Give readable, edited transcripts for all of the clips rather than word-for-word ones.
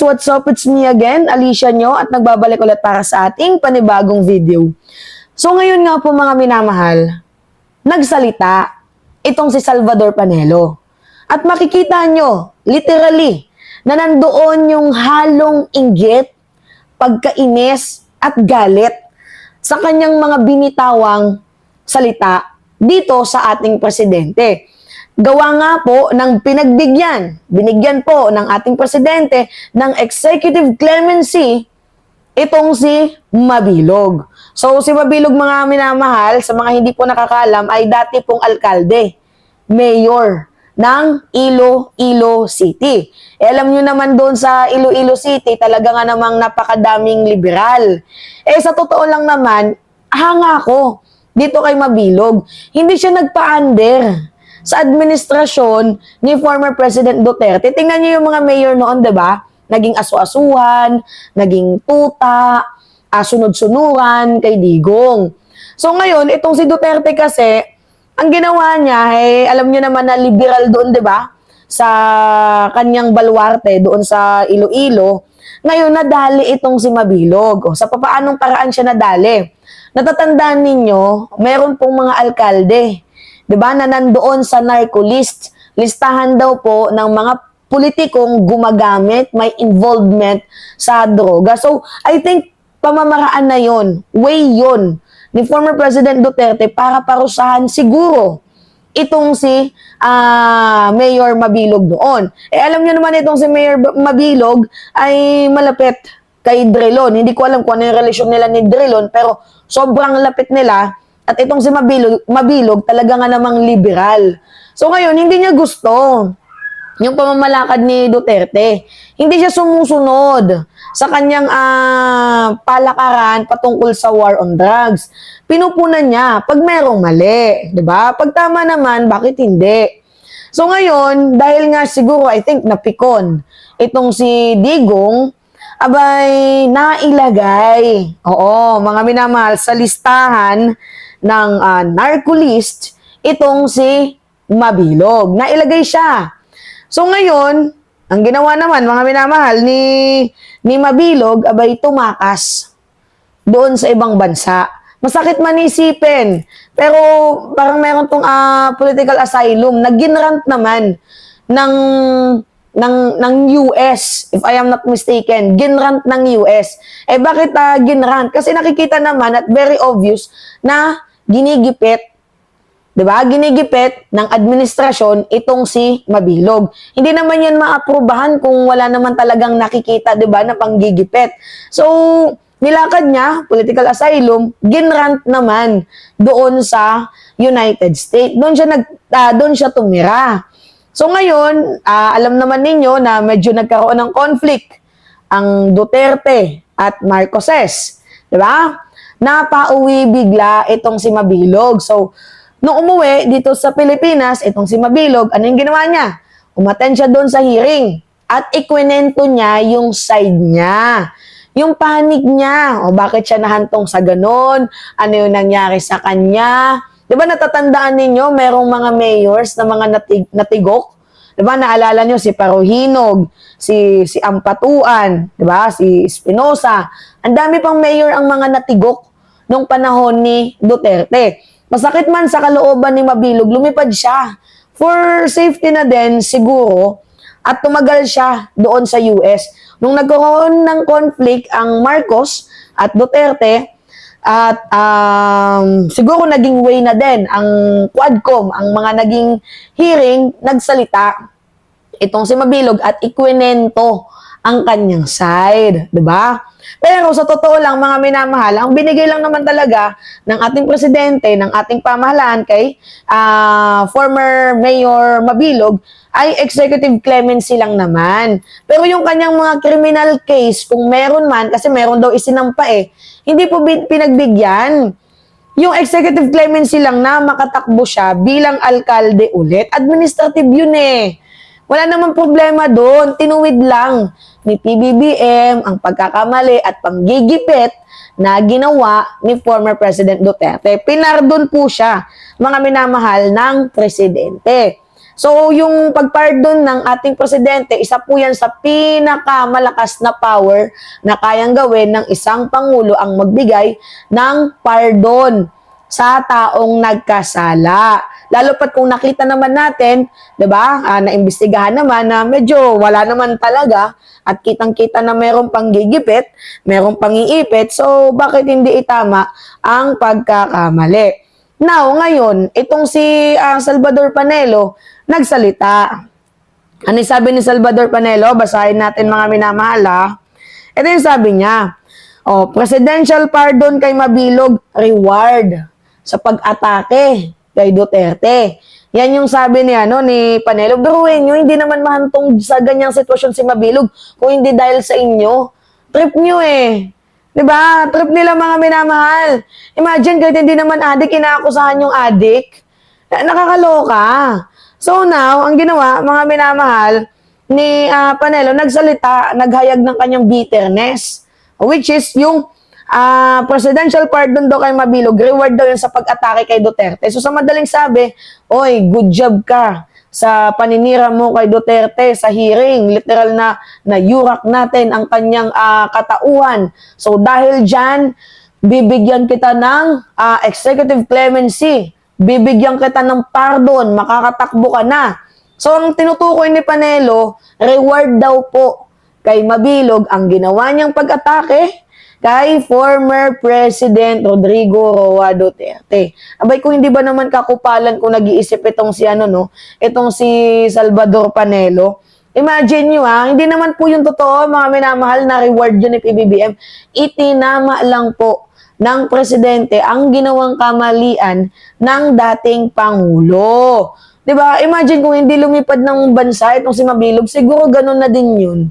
What's up? It's me again, Alicia Nyo, at nagbabalik ulit para sa ating panibagong video. So ngayon nga po mga minamahal, nagsalita itong si Salvador Panelo. At makikita nyo, literally, na nandoon yung halong inggit, pagkainis at galit sa kanyang mga binitawang salita dito sa ating presidente. Gawa nga po ng binigyan po ng ating presidente ng executive clemency itong si Mabilog. So si Mabilog mga minamahal, sa mga hindi po nakakalam, ay dati pong alkalde, mayor ng Iloilo City. Alam nyo naman doon sa Iloilo City, talaga nga namang napakadaming liberal. Sa totoo lang naman, hanga ko dito kay Mabilog. Hindi siya nagpa-under sa administrasyon ni former President Duterte. Tingnan niyo yung mga mayor noon, 'di ba? Naging asu-asuhan, naging tuta, sunod-sunuran kay Digong. So ngayon, itong si Duterte kasi, ang ginawa niya, alam niyo naman na liberal doon, 'di ba? Sa kanyang baluarte doon sa Iloilo. Ngayon, nadali itong si Mabilog. Sa papaanong paraan siya nadali? Natatandaan ninyo, meron pong mga alkalde, 'di ba, na nandoon sa narco list. Listahan daw po ng mga politikong gumagamit, may involvement sa droga. So, I think pamamaraan na yon, way yon ni former President Duterte para parusahan siguro itong si Mayor Mabilog noon. Alam niyo naman itong si Mayor Mabilog ay malapit kay Drilon. Hindi ko alam kung ano yung relasyon nila ni Drilon, pero sobrang lapit nila. At itong si Mabilog talaga nga namang liberal. So ngayon, hindi niya gusto yung pamamalakad ni Duterte. Hindi siya sumusunod sa kanyang palakaran patungkol sa war on drugs. Pinupunan niya pag merong mali, 'di ba? Pag tama naman, bakit hindi? So ngayon, dahil nga siguro I think napikon itong si Digong, abay nailagay. Oo, mga minamahal, sa listahan ng narco list itong si Mabilog. Nailagay siya. So ngayon, ang ginawa naman mga minamahal ni Mabilog, abay tumakas doon sa ibang bansa. Masakit man isipin, pero parang meron tong political asylum na ginrant naman ng US, if I am not mistaken, ginrant ng US. Bakit ginrant? Kasi nakikita naman at very obvious na ginigipit, 'di ba? Ginigipit ng administrasyon itong si Mabilog. Hindi naman 'yan maaprubahan kung wala naman talagang nakikita, 'di ba, na panggigipit. So, nilakad niya political asylum, ginrant naman doon sa United States. Doon siya tumira. So ngayon, alam naman ninyo na medyo nagkaroon ng conflict ang Duterte at Marcoses, 'di ba? Napauwi bigla itong si Mabilog. So, nung umuwi dito sa Pilipinas, itong si Mabilog, ano yung ginawa niya? Umattend siya doon sa hearing at ikwinento niya yung side niya. Yung panig niya, o bakit siya nahantong sa ganon, ano yung nangyari sa kanya. Di ba natatandaan ninyo, merong mga mayors na mga natigok? Di ba naalala nyo si Paruhinog, si Ampatuan, di ba, si Espinosa. Ang dami pang mayor ang mga natigok nung panahon ni Duterte. Masakit man sa kalooban ni Mabilog, lumipad siya. For safety na din, siguro, at tumagal siya doon sa US. Nung nagkaroon ng conflict ang Marcos at Duterte, at siguro naging way na din ang Quadcom, ang mga naging hearing, nagsalita itong si Mabilog at ikwinento ang kanyang side, 'di ba? Pero sa totoo lang mga minamahal, ang binigay lang naman talaga ng ating presidente, ng ating pamahalaan kay former Mayor Mabilog ay executive clemency lang naman. Pero yung kanyang mga criminal case, kung meron man, kasi meron daw isinampa hindi po pinagbigyan. Yung executive clemency lang na makatakbo siya bilang alkalde ulit. Administrative yun Wala namang problema doon. Tinuwid lang ni PBBM ang pagkakamali at panggigipit na ginawa ni former President Duterte. Pinardon po siya, mga minamahal ng presidente. So, yung pagpardon ng ating presidente, isa po yan sa pinakamalakas na power na kayang gawin ng isang pangulo ang magbigay ng pardon sa taong nagkasala. Lalo pat kung nakita naman natin, 'di ba? Naimbestigahan naman na medyo wala naman talaga at kitang-kita na mayroong panggigipit, mayroong pangiipit. So, bakit hindi itama ang pagkakamali? Now, ngayon, itong si Salvador Panelo, nagsalita. Ano yung sabi ni Salvador Panelo? Basahin natin mga minamahal ha. Ito yung sabi niya. Presidential pardon kay Mabilog, reward sa pag-atake kay Duterte. Yan yung sabi ni Panelo. Biruin nyo, hindi naman mahantong sa ganyang sitwasyon si Mabilog kung hindi dahil sa inyo. Trip nyo eh. Diba? Trip nila mga minamahal. Imagine kahit hindi naman adik, inaakusahan yung adik. Nakakaloka. So now, ang ginawa, mga minamahal, ni Panelo, nagsalita, naghayag ng kanyang bitterness. Which is yung presidential pardon daw kay Mabilog, reward daw yun sa pag-atake kay Duterte. So sa madaling sabi, oy, good job ka sa paninira mo kay Duterte sa hearing. Literal na yurak natin ang kanyang katauhan. So dahil dyan, bibigyan kita ng executive clemency. Bibigyan kita ng pardon. Makakatakbo ka na. So ang tinutukoy ni Panelo, reward daw po kay Mabilog ang ginawa niyang pag-atake kay former President Rodrigo Roa Duterte. Abay, kung hindi ba naman kakupalan kung nag-iisip itong si Salvador Panelo. Imagine nyo hindi naman po yung totoo, mga minamahal, na reward yun ni PBBM. Itinama lang po ng presidente ang ginawang kamalian ng dating Pangulo. Diba? Imagine kung hindi lumipad ng bansa itong si Mabilog, siguro ganun na din yun.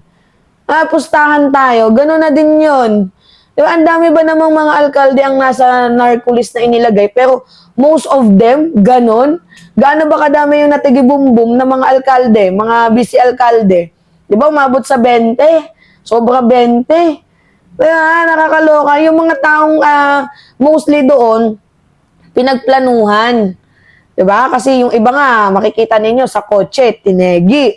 Pustahan tayo, ganun na din yun. Diba, ang dami ba namang mga alkalde ang nasa narco-list na inilagay, pero most of them, ganon. Gaano ba kadami yung natigibumbum na mga alkalde, mga vice-alkalde? Diba, umabot sa 20? Sobra 20. Diba, nakakaloka. Yung mga taong mostly doon, pinagplanuhan. Diba? Kasi yung iba nga, makikita ninyo sa kotse, tinegi.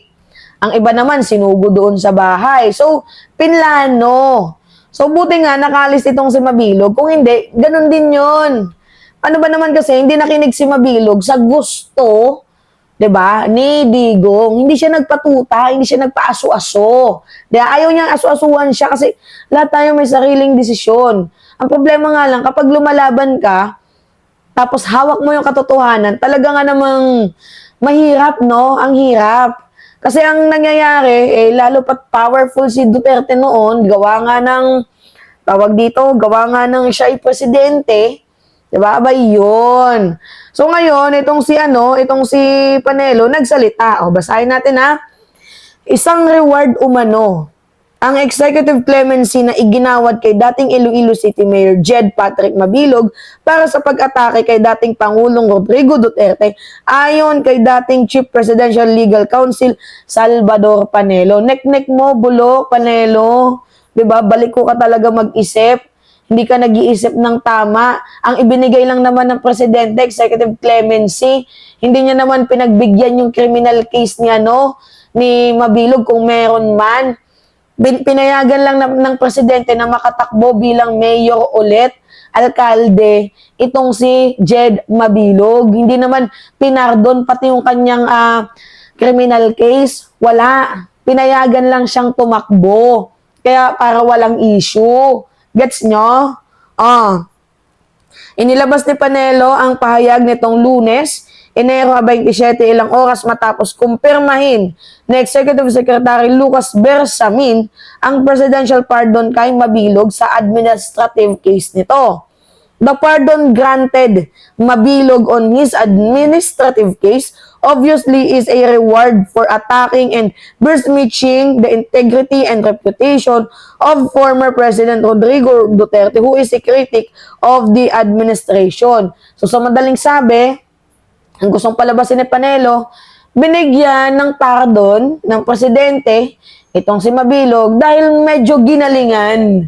Ang iba naman, sinugo doon sa bahay. So, pinlano. So, buti nga, nakalis itong si Mabilog. Kung hindi, ganun din yun. Ano ba naman kasi, hindi nakinig si Mabilog sa gusto, 'di ba, ni Digong. Hindi siya nagpatuta, hindi siya nagpaaso-aso. Ayaw niyang aso-asuhan siya kasi lahat tayo may sariling desisyon. Ang problema nga lang, kapag lumalaban ka, tapos hawak mo yung katotohanan, talaga nga namang mahirap, no? Ang hirap. Kasi ang nangyayari, lalo pat powerful si Duterte noon, gawa nga ng siya ay presidente, diba? Abay yun. So ngayon, itong si Panelo, nagsalita. Basahin natin Isang reward umano ang executive clemency na iginawad kay dating Iloilo City Mayor Jed Patrick Mabilog para sa pag-atake kay dating Pangulong Rodrigo Duterte ayon kay dating Chief Presidential Legal Counsel Salvador Panelo. Nek-nek mo, bulok, Panelo. Diba? Balik ko ka talaga mag-isip. Hindi ka nag-iisip ng tama. Ang ibinigay lang naman ng Presidente, executive clemency. Hindi niya naman pinagbigyan yung criminal case ni Mabilog kung meron man. Pinayagan lang ng presidente na makatakbo bilang mayor ulit, alkalde, itong si Jed Mabilog. Hindi naman pinardon pati yung kanyang criminal case. Wala. Pinayagan lang siyang tumakbo. Kaya para walang issue. Gets nyo? Inilabas ni Panelo ang pahayag nitong Lunes, Enero 27, ilang oras matapos kumpirmahin ni Executive Secretary Lucas Bersamin ang presidential pardon kay Mabilog sa administrative case nito. The pardon granted Mabilog on his administrative case obviously is a reward for attacking and besmirching the integrity and reputation of former President Rodrigo Duterte, who is a critic of the administration. So sa madaling sabi, ang gustong palabasin ni Panelo, binigyan ng pardon ng presidente itong si Mabilog dahil medyo ginalingan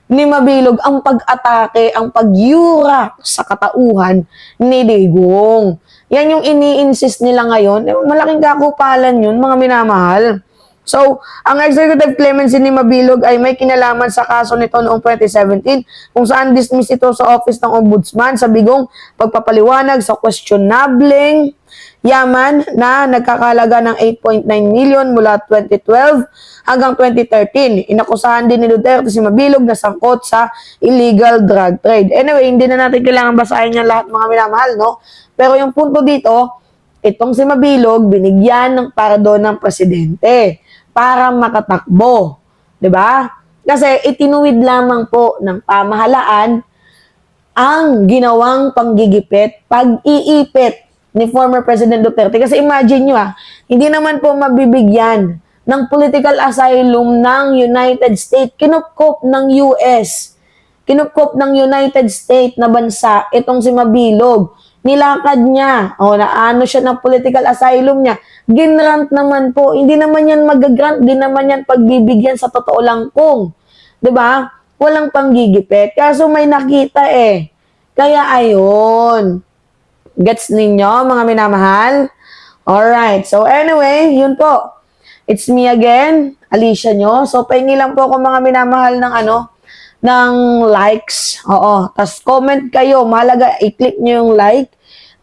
ni Mabilog ang pag-atake, ang pagyura sa katauhan ni Digong. Yan yung ini-insist nila ngayon. Malaking kakupalan yun, mga minamahal. So, ang executive clemency ni Mabilog ay may kinalaman sa kaso nito noong 2017 kung saan dismiss ito sa office ng ombudsman sa bigong pagpapaliwanag sa questionableng yaman na nagkakalaga ng 8.9 million mula 2012 hanggang 2013. Inakusahan din ni Duterte si Mabilog na sangkot sa illegal drug trade. Anyway, hindi na natin kailangan basahin yan lahat, mga minamahal, no? Pero yung punto dito, itong si Mabilog, binigyan ng pardon ng presidente para makatakbo. 'Di ba? Kasi itinuwid lamang po ng pamahalaan ang ginawang panggigipit, pag-iipit ni former President Duterte. Kasi imagine nyo hindi naman po mabibigyan ng political asylum ng United States. Kinupkop ng US. Kinupkop ng United States na bansa itong si Mabilog. Nilakad niya, naano siya ng political asylum niya. Ginrant naman po. Hindi naman yan magagrant, hindi naman yan pagbibigyan sa totoo lang kung. 'Di ba? Walang panggigipit. Kaso may nakita Kaya ayun. Gets ninyo, mga minamahal? Alright. So anyway, yun po. It's me again, Alicia nyo. So pahingi lang po ako, mga minamahal, ng likes. Oo. Tapos comment kayo. Mahalaga, i-click nyo yung like.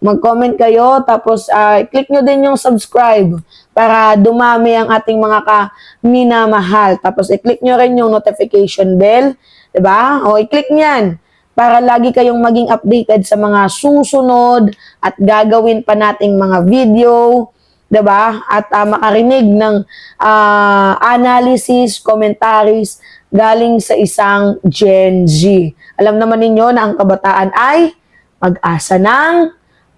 Mag-comment kayo. Tapos i-click nyo din yung subscribe para dumami ang ating mga minamahal. Tapos i-click nyo rin yung notification bell. Diba? O i-click nyan para lagi kayong maging updated sa mga susunod at gagawin pa nating mga video. Diba? At makarinig ng analysis, commentaries galing sa isang Gen Z. Alam naman ninyo na ang kabataan ay pag-asa ng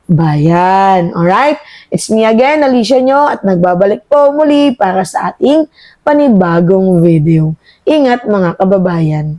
bayan. Alright? It's me again, Alicia nyo, at nagbabalik po muli para sa ating panibagong video. Ingat, mga kababayan.